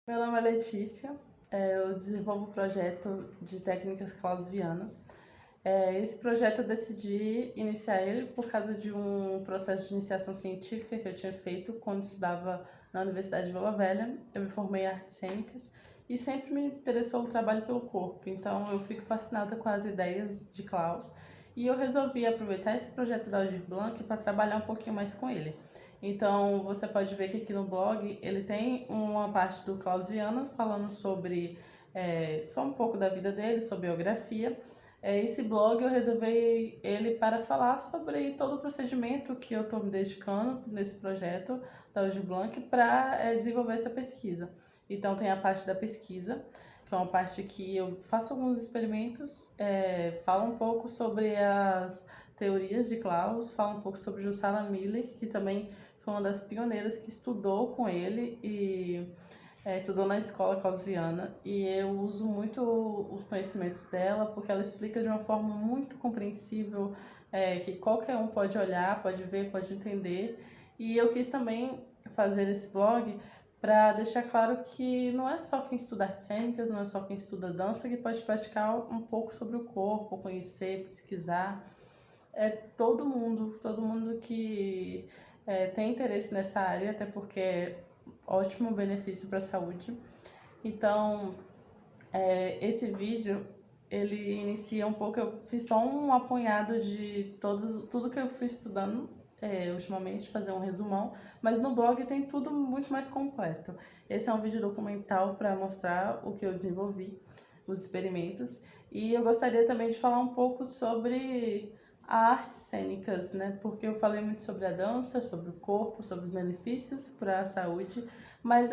Meu nome é Letícia, eu desenvolvo o projeto de técnicas clausianas. Esse projeto eu decidi iniciar ele por causa de um processo de iniciação científica que eu tinha feito quando estudava na Universidade de Vila Velha. Eu me formei em artes cênicas e sempre me interessou o trabalho pelo corpo, então eu fico fascinada com as ideias de Klaus e eu resolvi aproveitar esse projeto da Aldir Blanc para trabalhar um pouquinho mais com ele. Então, você pode ver que aqui no blog ele tem uma parte do Klaus Viana falando sobre só um pouco da vida dele, sobre biografia. Esse blog eu reservei ele para falar sobre todo o procedimento que eu estou me dedicando nesse projeto da Aldir Blanc para desenvolver essa pesquisa. Então, tem a parte da pesquisa, que é uma parte que eu faço alguns experimentos, falo um pouco sobre as teorias de Klaus, falo um pouco sobre Jussara Miller, que também foi uma das pioneiras que estudou com ele e estudou na escola clausiana, e eu uso muito os conhecimentos dela porque ela explica de uma forma muito compreensível, que qualquer um pode olhar, pode ver, pode entender. E eu quis também fazer esse blog para deixar claro que não é só quem estuda artes cênicas, não é só quem estuda dança que pode praticar um pouco sobre o corpo, conhecer, pesquisar. É todo mundo que tem interesse nessa área, até porque é ótimo benefício para a saúde. Então, esse vídeo, ele inicia um pouco, eu fiz só um apanhado de tudo que eu fui estudando ultimamente, fazer um resumão, mas no blog tem tudo muito mais completo. Esse é um vídeo documental para mostrar o que eu desenvolvi, os experimentos, e eu gostaria também de falar um pouco sobre artes cênicas, né? Porque eu falei muito sobre a dança, sobre o corpo, sobre os benefícios para a saúde, mas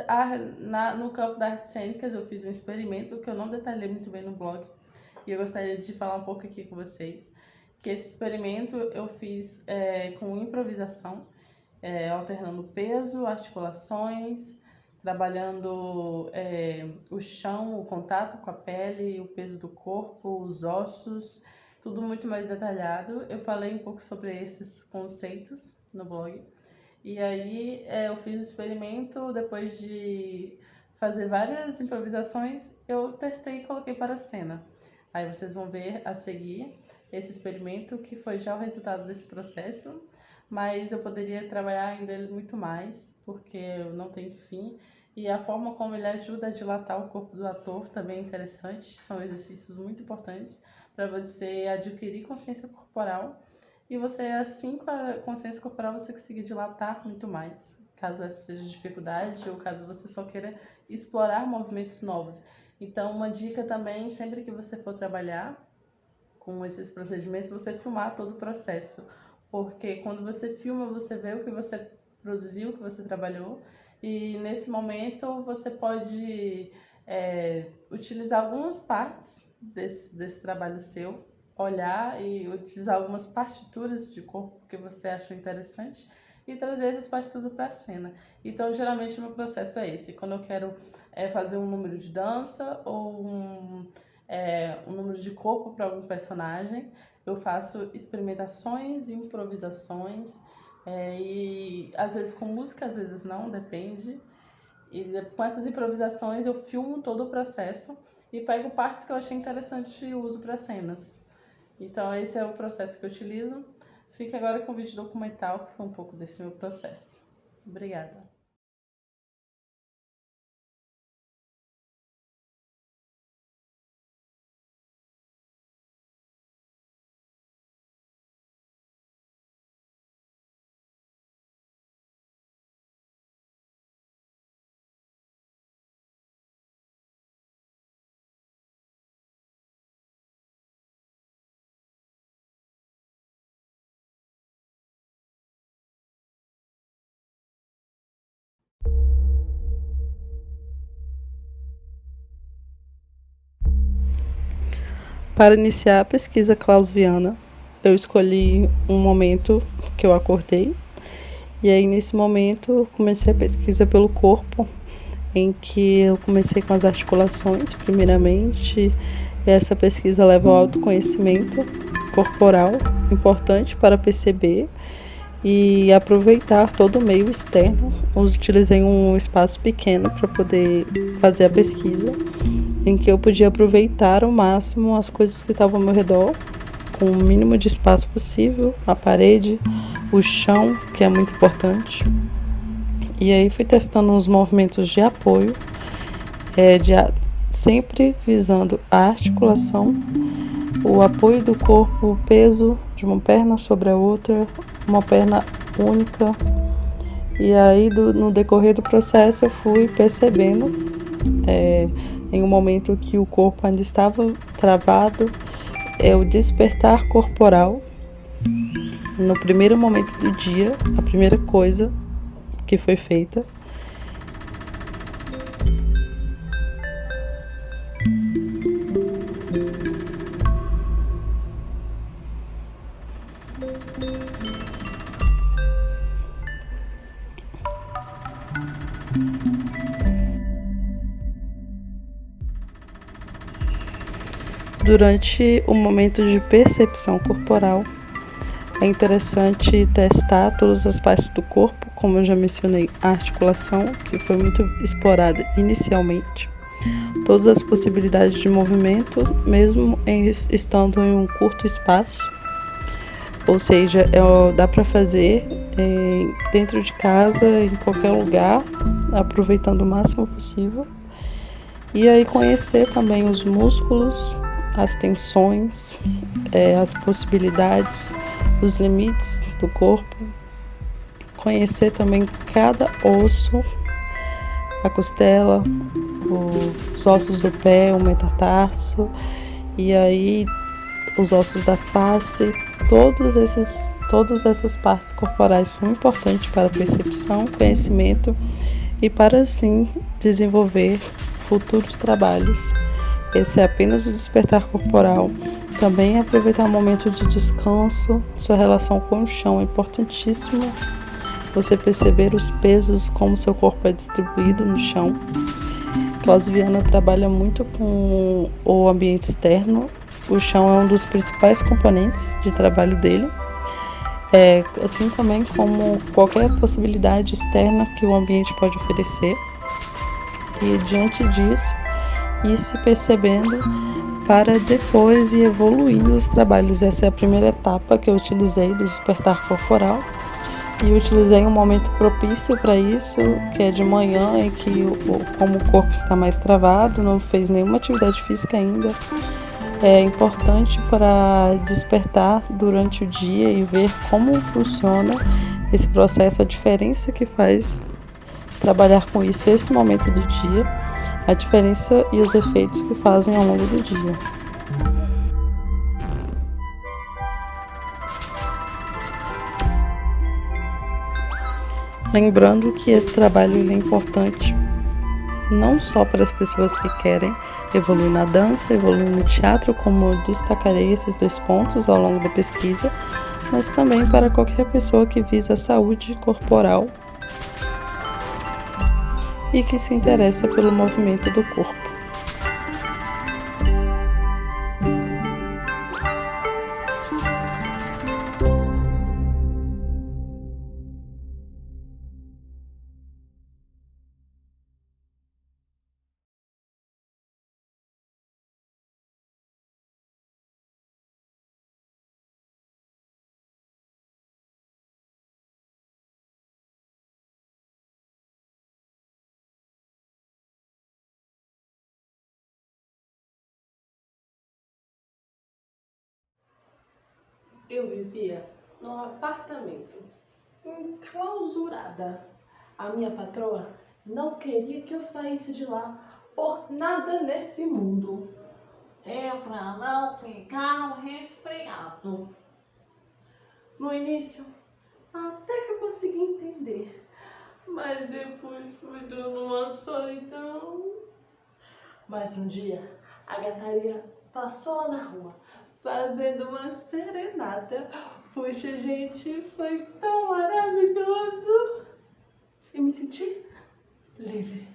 no campo das artes cênicas eu fiz um experimento que eu não detalhei muito bem no blog, e eu gostaria de falar um pouco aqui com vocês, que esse experimento eu fiz com improvisação, alternando peso, articulações, trabalhando o chão, o contato com a pele, o peso do corpo, os ossos, tudo muito mais detalhado. Eu falei um pouco sobre esses conceitos no blog. E aí eu fiz o experimento, depois de fazer várias improvisações, eu testei e coloquei para a cena. Aí vocês vão ver a seguir esse experimento, que foi já o resultado desse processo, mas eu poderia trabalhar ainda ele muito mais, porque não tem fim. E a forma como ele ajuda a dilatar o corpo do ator também é interessante, são exercícios muito importantes para você adquirir consciência corporal. E você, assim, com a consciência corporal, você conseguir dilatar muito mais, caso essa seja dificuldade ou caso você só queira explorar movimentos novos. Então, uma dica também, sempre que você for trabalhar com esses procedimentos, você filmar todo o processo, porque quando você filma, você vê o que você produziu, o que você trabalhou, e nesse momento você pode utilizar algumas partes desse trabalho seu, olhar e utilizar algumas partituras de corpo que você achou interessante e trazer essas partituras para a cena. Então, geralmente, o meu processo é esse. Quando eu quero fazer um número de dança ou um número de corpo para algum personagem, eu faço experimentações, improvisações, e às vezes com música, às vezes não, depende. E com essas improvisações eu filmo todo o processo e pego partes que eu achei interessante e uso para cenas. Então esse é o processo que eu utilizo. Fique agora com o vídeo documental, que foi um pouco desse meu processo. Obrigada. Para iniciar a pesquisa clausiana, eu escolhi um momento que eu acordei, e aí nesse momento eu comecei a pesquisa pelo corpo, em que eu comecei com as articulações primeiramente. Essa pesquisa leva ao autoconhecimento corporal, importante para perceber e aproveitar todo o meio externo utilizei um espaço pequeno para poder fazer a pesquisa, em que eu podia aproveitar ao máximo as coisas que estavam ao meu redor, com o mínimo de espaço possível, a parede, o chão, que é muito importante. E aí fui testando os movimentos de apoio, sempre visando a articulação, o apoio do corpo, o peso de uma perna sobre a outra, uma perna única. E aí, no decorrer do processo, eu fui percebendo, em um momento que o corpo ainda estava travado, o despertar corporal. No primeiro momento do dia, a primeira coisa que foi feita. Durante o momento de percepção corporal, é interessante testar todas as partes do corpo, como eu já mencionei, a articulação, que foi muito explorada inicialmente, todas as possibilidades de movimento, mesmo estando em um curto espaço, ou seja, dá para fazer dentro de casa, em qualquer lugar, aproveitando o máximo possível. E aí conhecer também os músculos, as tensões, as possibilidades, os limites do corpo, conhecer também cada osso, a costela, os ossos do pé, o metatarso, e aí os ossos da face, todas essas partes corporais são importantes para a percepção, conhecimento e para assim desenvolver futuros trabalhos. Esse é apenas o despertar corporal. Também aproveitar o momento de descanso, sua relação com o chão é importantíssimo. Você perceber os pesos, como seu corpo é distribuído no chão. Klaus Viana trabalha muito com o ambiente externo. O chão é um dos principais componentes de trabalho dele. Assim também como qualquer possibilidade externa que o ambiente pode oferecer. E diante disso, ir se percebendo para depois ir evoluindo os trabalhos. Essa é a primeira etapa que eu utilizei do despertar corporal. E utilizei um momento propício para isso, que é de manhã, em que, como o corpo está mais travado, não fez nenhuma atividade física ainda, é importante para despertar durante o dia e ver como funciona esse processo, a diferença que faz trabalhar com isso, esse momento do dia, a diferença e os efeitos que fazem ao longo do dia. Lembrando que esse trabalho é importante não só para as pessoas que querem evoluir na dança, evoluir no teatro, como eu destacarei esses 2 pontos ao longo da pesquisa, mas também para qualquer pessoa que visa a saúde corporal e que se interessa pelo movimento do corpo. Eu vivia num apartamento, enclausurada. A minha patroa não queria que eu saísse de lá por nada nesse mundo. É pra não pegar um resfriado. No início, até que eu consegui entender, mas depois fui dando uma solidão. Mas um dia, a gataria passou lá na rua, fazendo uma serenata. Puxa, gente, foi tão maravilhoso. Eu me senti livre,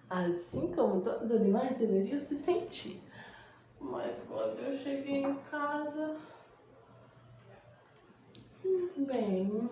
assim como todos os animais deveriam se sentir. Mas quando eu cheguei em casa, bem,